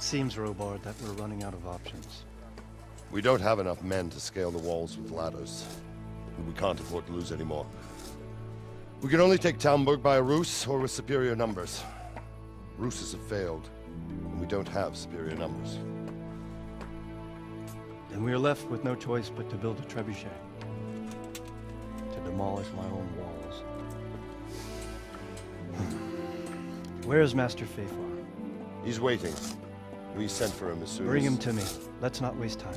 seems, Robard, that we're running out of options. We don't have enough men to scale the walls with ladders. And we can't afford to lose any more. We can only take Talmberg by a ruse or with superior numbers. Ruses have failed, and we don't have superior numbers. Then we are left with no choice but to build a trebuchet. To demolish my own walls. Where's Master Fafar? He's waiting. We sent for him as soon as... Bring him to me. Let's not waste time.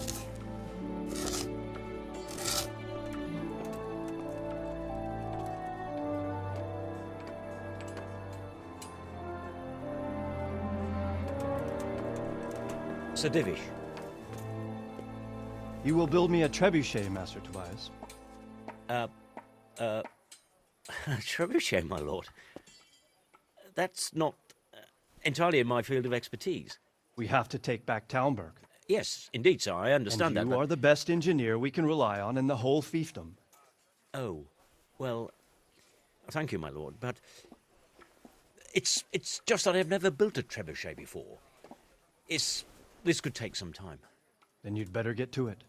Sir Divish. You will build me a trebuchet, Master Tobias. Trebuchet, my lord. That's not entirely in my field of expertise. We have to take back Talmberg. Yes, indeed, sir, I understand that, You but... are the best engineer we can rely on in the whole fiefdom. Oh, well, thank you, my lord, but... It's just that I've never built a trebuchet before. This could take some time. Then you'd better get to it.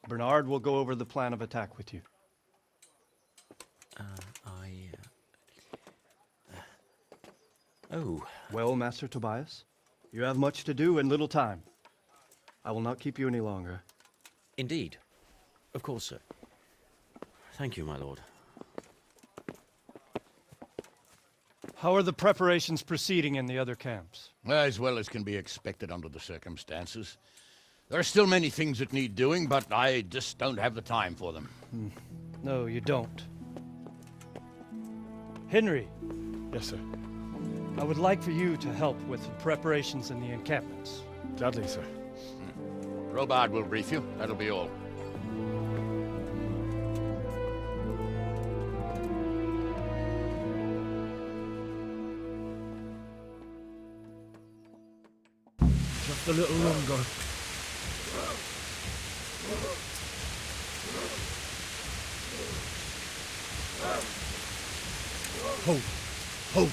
Bernard will go over the plan of attack with you. Oh. Well, Master Tobias, you have much to do and little time. I will not keep you any longer. Indeed. Of course, sir. Thank you, my lord. How are the preparations proceeding in the other camps? As well as can be expected under the circumstances. There are still many things that need doing, but I just don't have the time for them. No, you don't. Henry. Yes, sir. I would like for you to help with the preparations in the encampments. Gladly, sir. Robard will brief you. That'll be all. Just a little longer. Hold. Hold.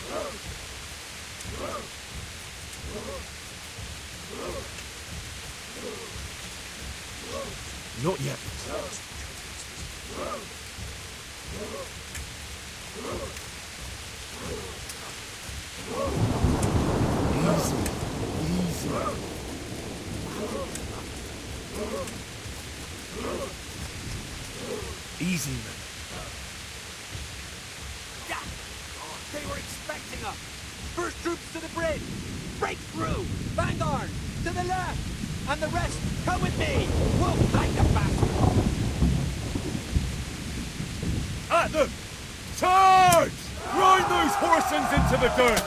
Not yet. Easy. Easy. Easy, man. They were expecting us! First troops to the bridge! Break through! Vanguard! To the left! And the rest, come with me! We'll fight the bastard! At them! Charge! Grind those horsens into the dirt!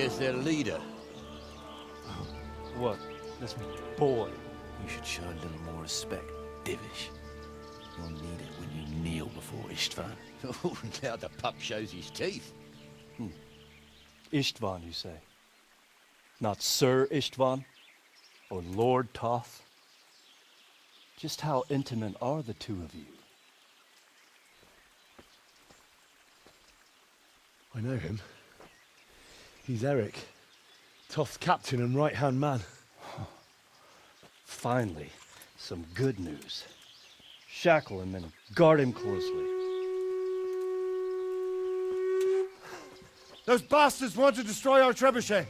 as their leader. What? This boy? You should show a little more respect, Divish. You'll need it when you kneel before Istvan. Oh, now the pup shows his teeth. Istvan, you say? Not Sir Istvan? Or Lord Toth? Just how intimate are the two of you? I know him. He's Eric, Toth's captain and right-hand man. Finally, some good news. Shackle him and guard him closely. Those bastards want to destroy our trebuchet.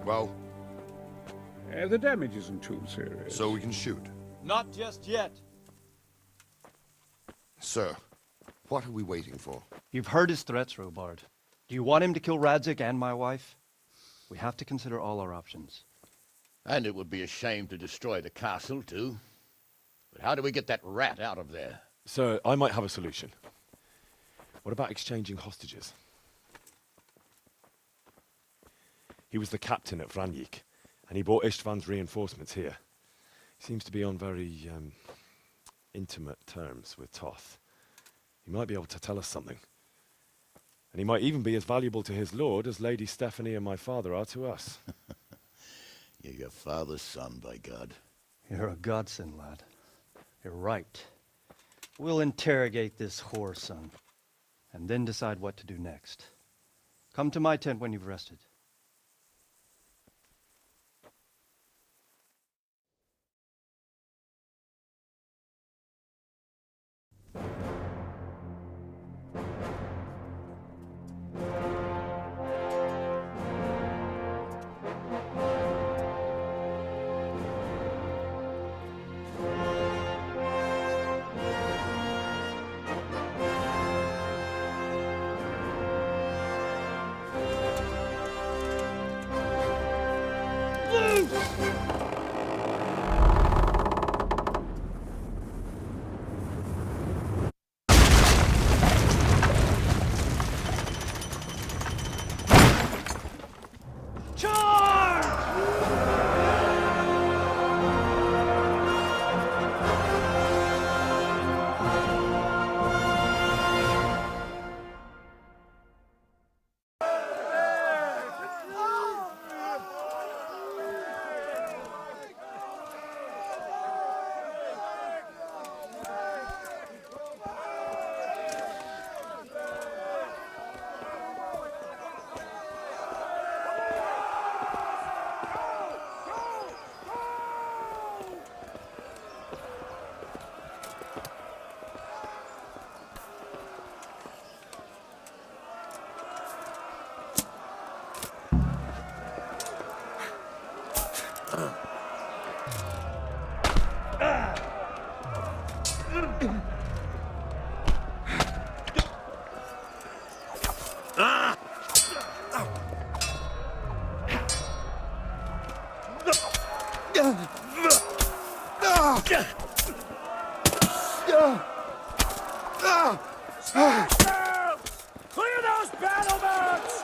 Well, The damage isn't too serious. so we can shoot. Not just yet. Sir, what are we waiting for? You've heard his threats, Robard. Do you want him to kill Radzik and my wife? We have to consider all our options. And it would be a shame to destroy the castle, too. But how do we get that rat out of there? Sir, I might have a solution. What about exchanging hostages? He was the captain at Vranjik, and he brought Istvan's reinforcements here. He seems to be on very, intimate terms with Toth. He might be able to tell us something. And he might even be as valuable to his lord as Lady Stephanie and my father are to us. You're your father's son, by God. You're a godsend, lad. You're right. We'll interrogate this whore son, and then decide what to do next. Come to my tent when you've rested. Clear those battle boats!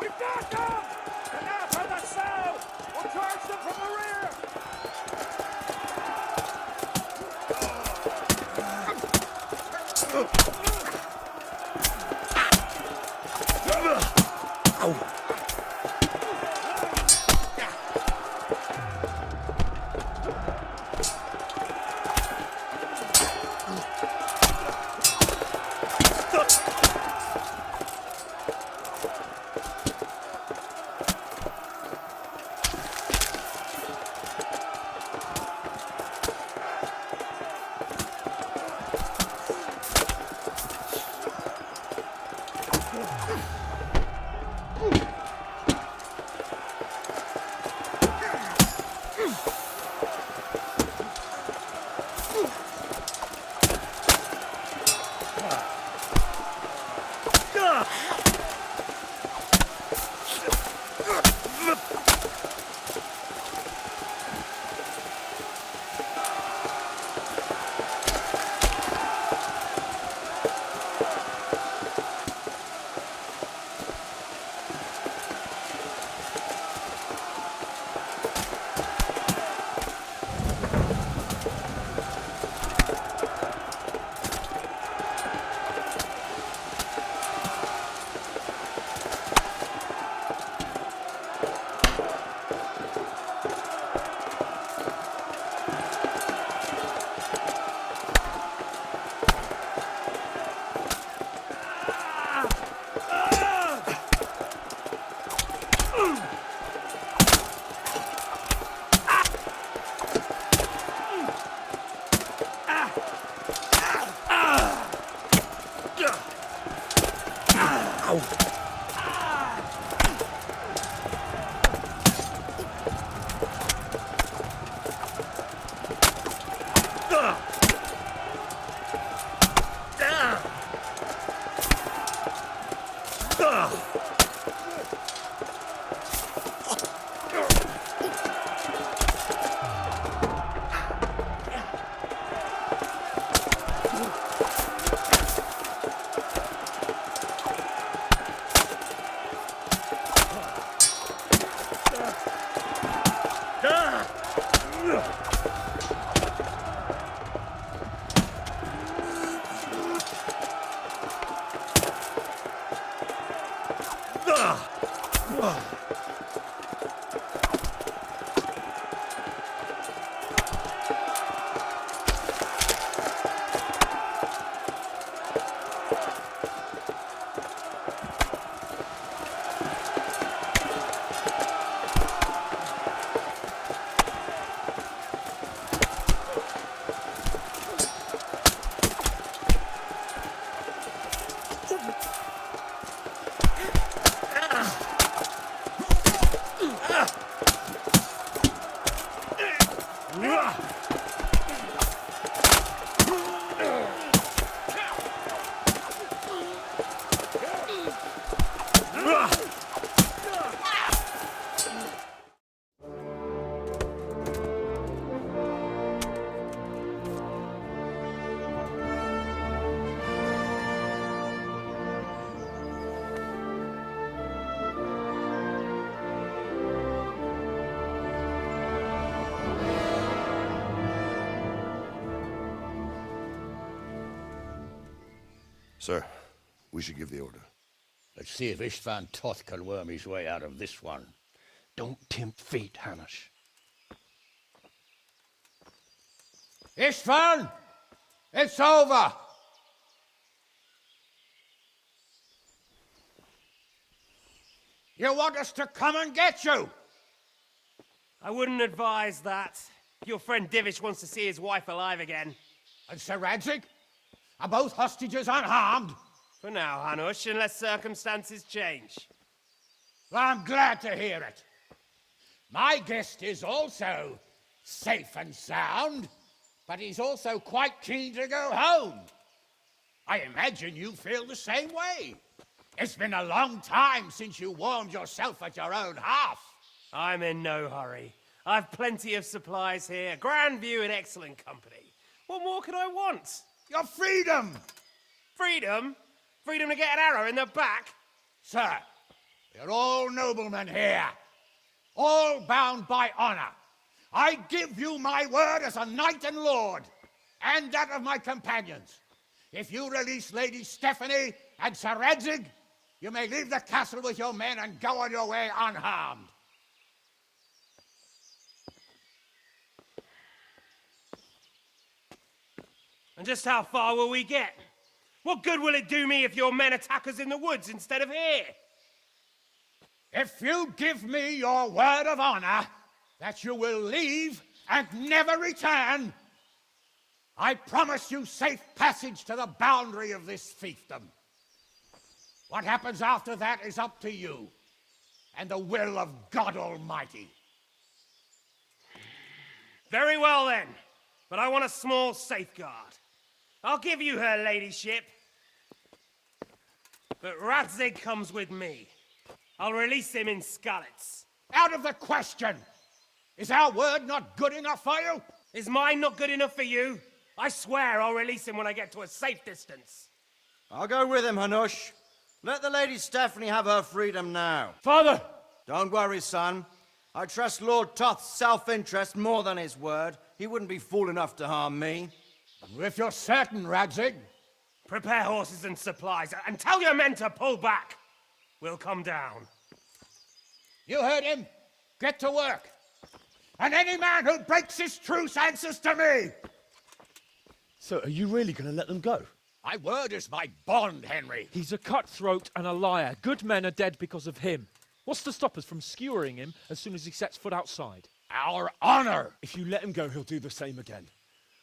We've got them! And now for the south! We'll charge them from the rear! Sir, we should give the order. Let's see if Istvan Toth can worm his way out of this one. Don't tempt fate, Hanush. Istvan! It's over! You want us to come and get you? I wouldn't advise that. Your friend Divish wants to see his wife alive again. And Sir Radzig? Are both hostages unharmed? For now, Hanush, unless circumstances change. Well, I'm glad to hear it. My guest is also safe and sound, but he's also quite keen to go home. I imagine you feel the same way. It's been a long time since you warmed yourself at your own hearth. I'm in no hurry. I've plenty of supplies here, grand view and excellent company. What more could I want? Your freedom! Freedom? Freedom to get an arrow in the back? Sir, we're all noblemen here, all bound by honor. I give you my word as a knight and lord, and that of my companions. If you release Lady Stephanie and Sir Radzig, you may leave the castle with your men and go on your way unharmed. And just how far will we get? What good will it do me if your men attack us in the woods instead of here? If you give me your word of honor that you will leave and never return, I promise you safe passage to the boundary of this fiefdom. What happens after that is up to you and the will of God Almighty. Very well then, but I want a small safeguard. I'll give you her ladyship, but Radzig comes with me. I'll release him in Skalitz. Out of the question! Is our word not good enough for you? Is mine not good enough for you? I swear I'll release him when I get to a safe distance. I'll go with him, Hanush. Let the Lady Stephanie have her freedom now. Father! Don't worry, son. I trust Lord Toth's self-interest more than his word. He wouldn't be fool enough to harm me. If you're certain, Radzig. Prepare horses and supplies, and tell your men to pull back. We'll come down. You heard him. Get to work. And any man who breaks his truce answers to me. So, are you really going to let them go? My word is my bond, Henry. He's a cutthroat and a liar. Good men are dead because of him. What's to stop us from skewering him as soon as he sets foot outside? Our honor. If you let him go, he'll do the same again.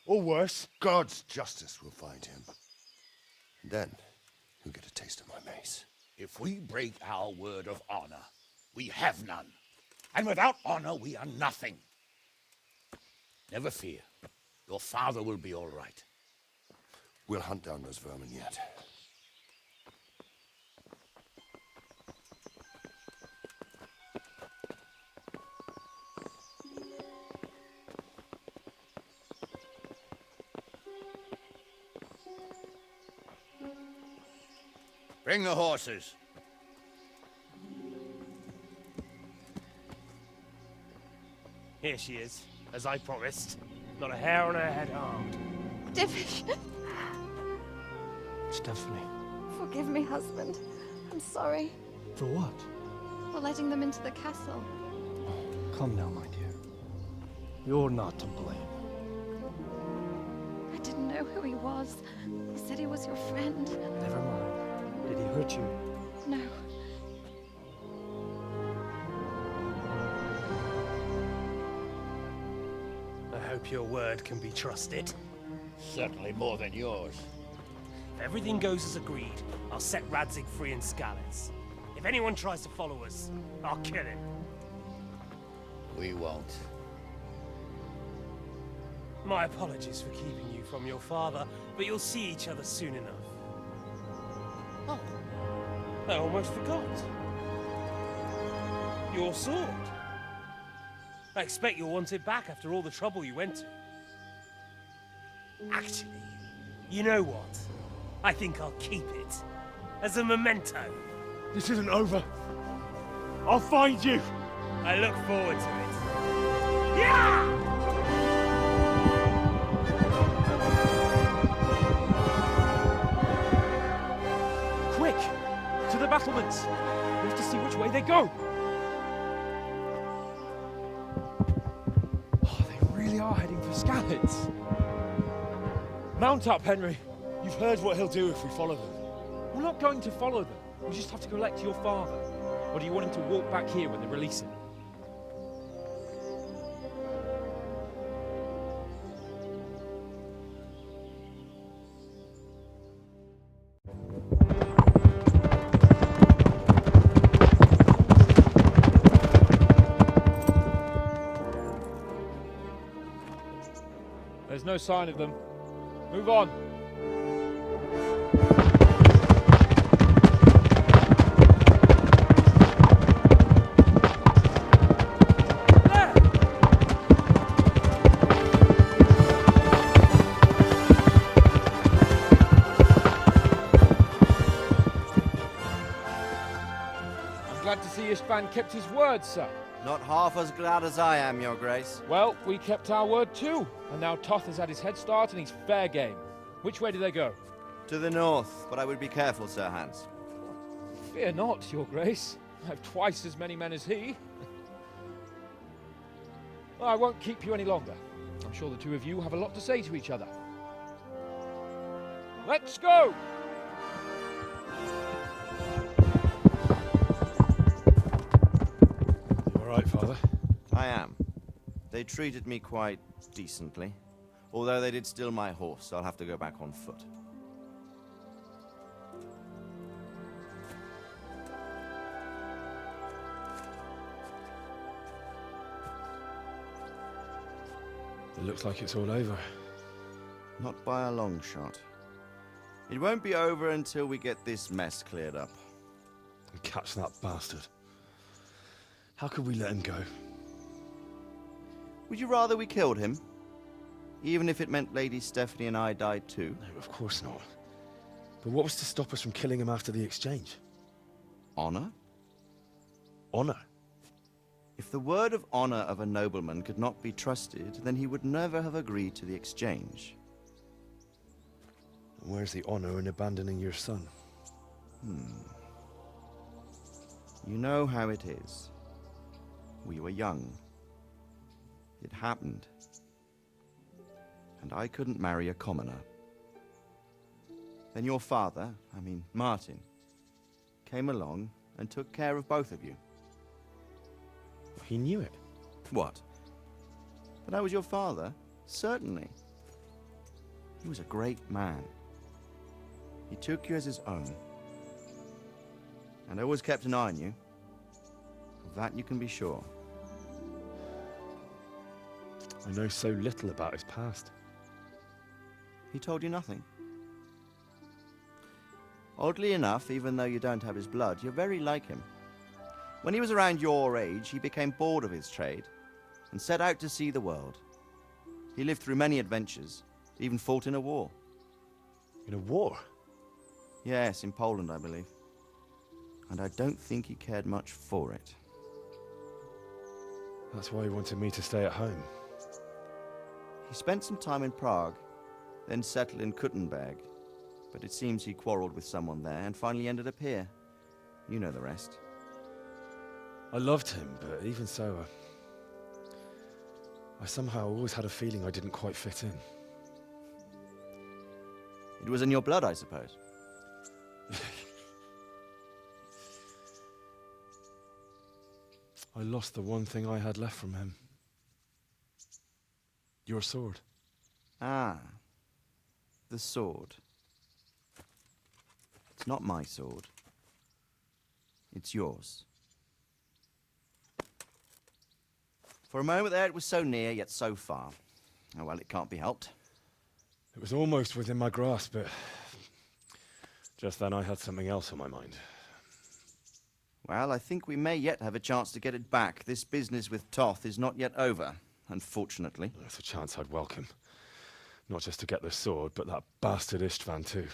Or worse. God's justice will find him. Then he'll get a taste of my mace. If we break our word of honor, we have none. And without honor, we are nothing. Never fear. Your father will be all right. We'll hunt down those vermin yet. Bring the horses. Here she is, as I promised. Not a hair on her head harmed. Divish! Stephanie. Forgive me, husband. I'm sorry For what? for letting them into the castle. Come now, my dear. You're not to blame. I didn't know who he was. He said he was your friend. Never mind. Did he hurt you? No. I hope your word can be trusted. Certainly more than yours. If everything goes as agreed, I'll set Radzig free in Skalitz. If anyone tries to follow us, I'll kill him. We won't. My apologies for keeping you from your father, but you'll see each other soon enough. Oh, I almost forgot. Your sword. I expect you'll want it back after all the trouble you went to. Actually, you know what? I think I'll keep it. As a memento. This isn't over. I'll find you. I look forward to it. Yeah! battlements. We have to see which way they go. Oh, they really are heading for Skalitz. Mount up, Henry. You've heard what he'll do if we follow them. We're not going to follow them. We just have to collect your father. Or do you want him to walk back here when they release him? There's no sign of them. Move on. Glad to see Istvan kept his word, sir. Not half as glad as I am, Your Grace. Well, we kept our word too. And now Toth has had his head start and he's fair game. Which way do they go? To the north, but I would be careful, Sir Hans. Fear not, Your Grace. I have twice as many men as he. Well, I won't keep you any longer. I'm sure the two of you have a lot to say to each other. Let's go! You all right, Father? I am. They treated me quite decently. Although they did steal my horse, so I'll have to go back on foot. It looks like it's all over. Not by a long shot. It won't be over until we get this mess cleared up. And catch that bastard. How could we let him go? Would you rather we killed him? Even if it meant Lady Stephanie and I died too? No, of course not. But what was to stop us from killing him after the exchange? Honor? Honor? If the word of honor of a nobleman could not be trusted, then he would never have agreed to the exchange. And where's the honor in abandoning your son? You know how it is. We were young. It happened. And I couldn't marry a commoner. Then your father, Martin, came along and took care of both of you. He knew it. What? That I was your father? Certainly. He was a great man. He took you as his own. And always kept an eye on you. Of that you can be sure. I know so little about his past. He told you nothing? Oddly enough, even though you don't have his blood, you're very like him. When he was around your age, he became bored of his trade and set out to see the world. He lived through many adventures, even fought in a war. In a war? Yes, in Poland, I believe. And I don't think he cared much for it. That's why he wanted me to stay at home. He spent some time in Prague, then settled in Kuttenberg. But it seems he quarreled with someone there and finally ended up here. You know the rest. I loved him, but even so, I somehow always had a feeling I didn't quite fit in. It was in your blood, I suppose. I lost the one thing I had left from him. Your sword. Ah. The sword. It's not my sword. It's yours. For a moment there, it was so near, yet so far. Oh, well, it can't be helped. It was almost within my grasp, but just then I had something else on my mind. Well, I think we may yet have a chance to get it back. This business with Toth is not yet over, unfortunately. That's a chance I'd welcome. Not just to get the sword, but that bastard Istvan too.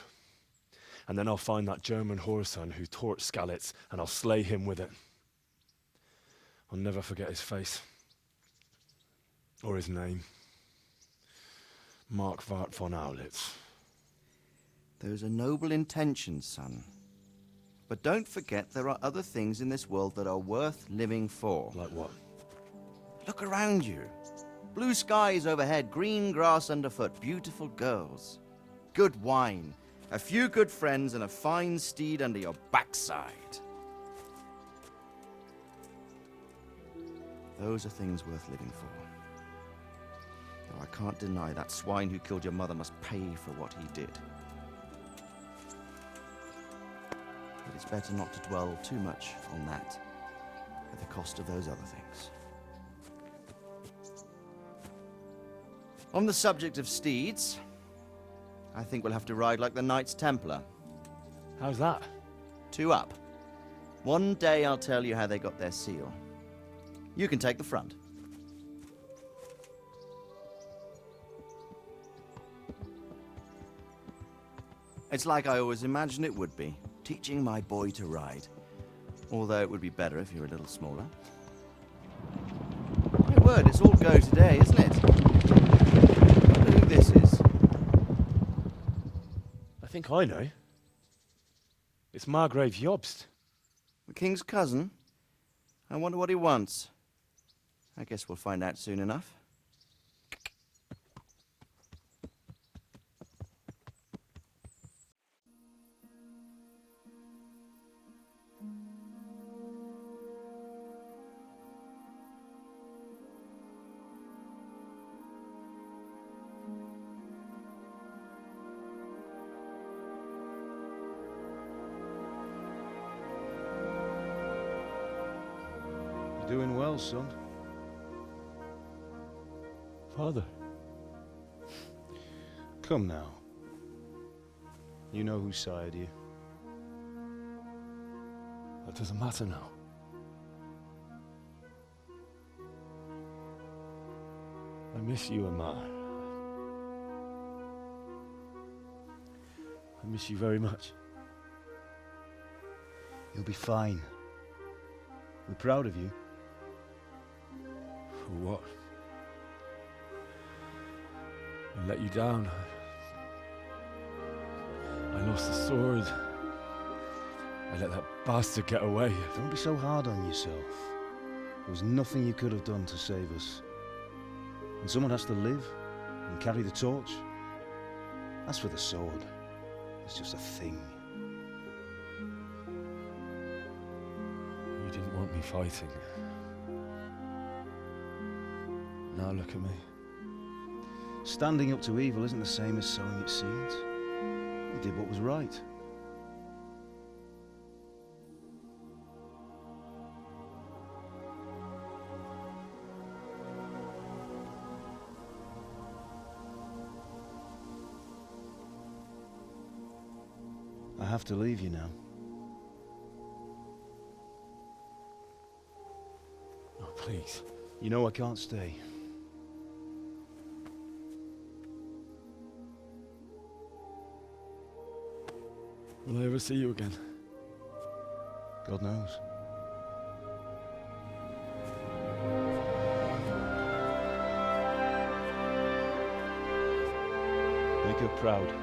And then I'll find that German whoreson who torched Skalitz, and I'll slay him with it. I'll never forget his face. Or his name. Mark Vart von Aulitz. Those are noble intentions, son. But don't forget there are other things in this world that are worth living for. Like what? Look around you. Blue skies overhead, green grass underfoot, beautiful girls. Good wine, a few good friends, and a fine steed under your backside. Those are things worth living for. Though I can't deny that swine who killed your mother must pay for what he did. But it's better not to dwell too much on that at the cost of those other things. On the subject of steeds, I think we'll have to ride like the Knights Templar. How's that? 2 up. One day I'll tell you how they got their seal. You can take the front. It's like I always imagined it would be, teaching my boy to ride. Although it would be better if you were a little smaller. My word, it's all go today, isn't it? I wonder who this is. I think I know. It's Margrave Jobst. The king's cousin? I wonder what he wants. I guess we'll find out soon enough. You're doing well, son. Father. Come now. You know who sired you. That doesn't matter now. I miss you, Amar. I miss you very much. You'll be fine. We're proud of you. For what? I let you down. I lost the sword. I let that bastard get away. Don't be so hard on yourself. There was nothing you could have done to save us. And someone has to live and carry the torch. As for the sword, it's just a thing. You didn't want me fighting. Now look at me. Standing up to evil isn't the same as sowing its seeds. You did what was right. I have to leave you now. Oh, please. You know I can't stay. Will I ever see you again? God knows. Make her proud.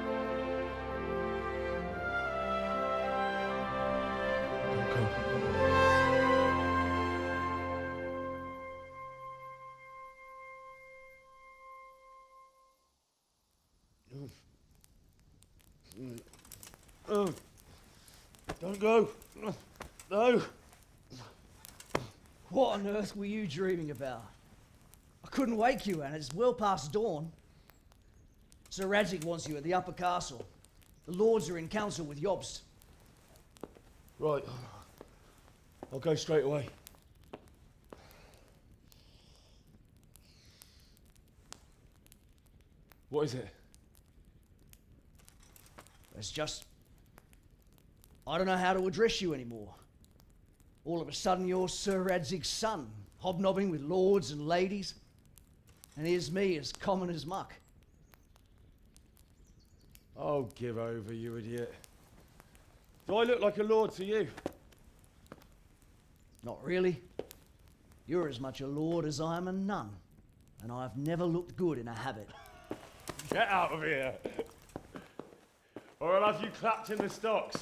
Don't go. Oh, don't go. No. What on earth were you dreaming about? I couldn't wake you, and it's well past dawn. Sir Radzig wants you at the upper castle. The lords are in council with Jobst. Right. I'll go straight away. What is it? It's just... I don't know how to address you anymore. All of a sudden you're Sir Radzig's son, hobnobbing with lords and ladies. And here's me, as common as muck. Oh, give over, you idiot. Do I look like a lord to you? Not really. You're as much a lord as I am a nun. And I've never looked good in a habit. Get out of here! Or I'll have you clapped in the stocks.